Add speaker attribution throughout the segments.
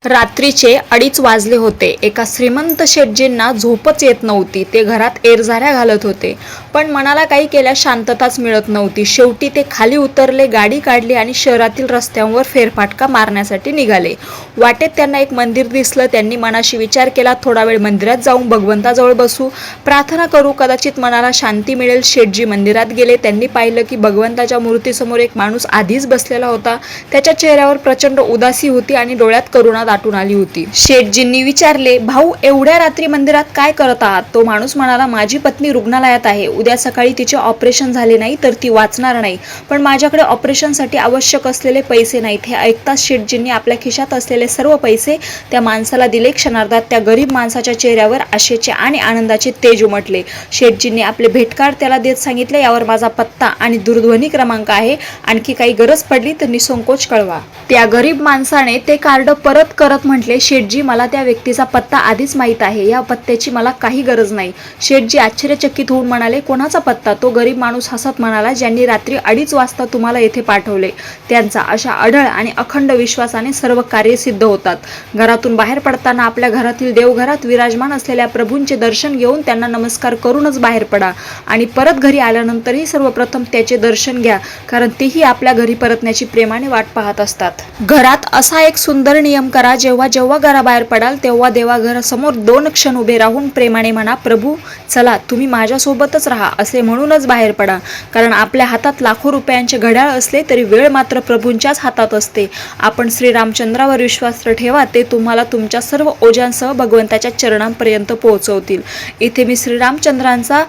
Speaker 1: रात्रीचे 2:30 वाजले होते. एका श्रीमंत शेटजींना झोपच येत नव्हती. ते घरात एरझाऱ्या घालत होते, पण मनाला काही केल्यास शांतताच मिळत नव्हती. शेवटी ते खाली उतरले, गाडी काढली आणि शहरातील रस्त्यांवर फेरफटका मारण्यासाठी निघाले. वाटेत त्यांना एक मंदिर दिसलं. त्यांनी मनाशी विचार केला, थोडा वेळ मंदिरात जाऊन भगवंताजवळ बसू, प्रार्थना करू, कदाचित मनाला शांती मिळेल. शेटजी मंदिरात गेले. त्यांनी पाहिलं की भगवंताच्या मूर्तीसमोर एक माणूस आधीच बसलेला होता. त्याच्या चेहऱ्यावर प्रचंड उदासी होती आणि डोळ्यात करुणा दाटून आली होती. शेटजींनी विचारले, भाऊ, एवढ्या रात्री मंदिरात काय करत आहात? तो माणूस म्हणाला, माझी पत्नी रुग्णालयात आहे. उद्या सकाळी तिचे ऑपरेशन झाले नाही तर ती वाचणार नाही, पण माझ्याकडे ऑपरेशनसाठी आवश्यक असलेले पैसे नाहीत. हे ऐकताच शेटजींनी आपल्या खिशात असलेले सर्व पैसे त्या माणसाला दिले. क्षणार्धात त्या गरीब माणसाच्या चेहऱ्यावर आशेचे आणि आनंदाचे तेज उमटले. शेटजींनी आपले भेटकार्ड त्याला देत सांगितले, यावर माझा पत्ता आणि दूरध्वनी क्रमांक आहे. आणखी काही गरज पडली तर निसंकोच कळवा. त्या गरीब माणसाने ते कार्ड परत करत म्हटले, शेटजी, मला त्या व्यक्तीचा पत्ता आधीच माहीत आहे. या पत्त्याची मला काही गरज नाही. शेटजी आश्चर्यचकित होऊन म्हणाले, कोणाचा पत्ता? तो गरीब माणूस हसत म्हणाला, ज्यांनी रात्री 2:30 वाजता तुम्हाला येथे पाठवले त्यांचा. अशा अढळ आणि अखंड विश्वासाने सर्व कार्य सिद्ध होतात. घरातून बाहेर पडताना आपल्या घरातील देवघरात विराजमान असलेल्या प्रभूंचे दर्शन घेऊन त्यांना नमस्कार करूनच बाहेर पडा आणि परत घरी आल्यानंतरही सर्वप्रथम त्याचे दर्शन घ्या, कारण तेही आपल्या घरी परतण्याची प्रेमाने वाट पाहत असतात. घरात असा एक सुंदर नियम करा, जेव्हा जेव्हा घराबाहेर पडाल तेव्हा देवाघरासमोर 2 क्षण उभे राहून प्रेमाने म्हणा, प्रभू चला, तुम्ही माझ्यासोबतच राहा, असे म्हणूनच बाहेर पडा. कारण आपल्या हातात लाखो रुपयांचे घड्याळ असले तरी वेळ मात्र प्रभूंच्याच हातात असते. आपण श्रीरामचंद्रावर विश्वास ठेवा, ते तुम्हाला तुमच्या सर्व ओझ्यांसह भगवंताच्या चरणांपर्यंत पोहोचवतील. इथे मी श्रीरामचंद्रांचा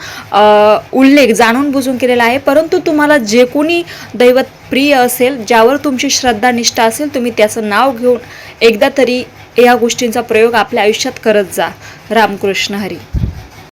Speaker 1: उल्लेख जाणून बुजून केलेला आहे, परंतु तुम्हाला जे कोणी दैवत प्रिय असेल, ज्यावर तुमची श्रद्धा निष्ठा असेल, तुम्ही त्याचं नाव घेऊन एकदा तरी या गोष्टींचा प्रयोग आपल्या आयुष्यात करत जा. रामकृष्ण हरी.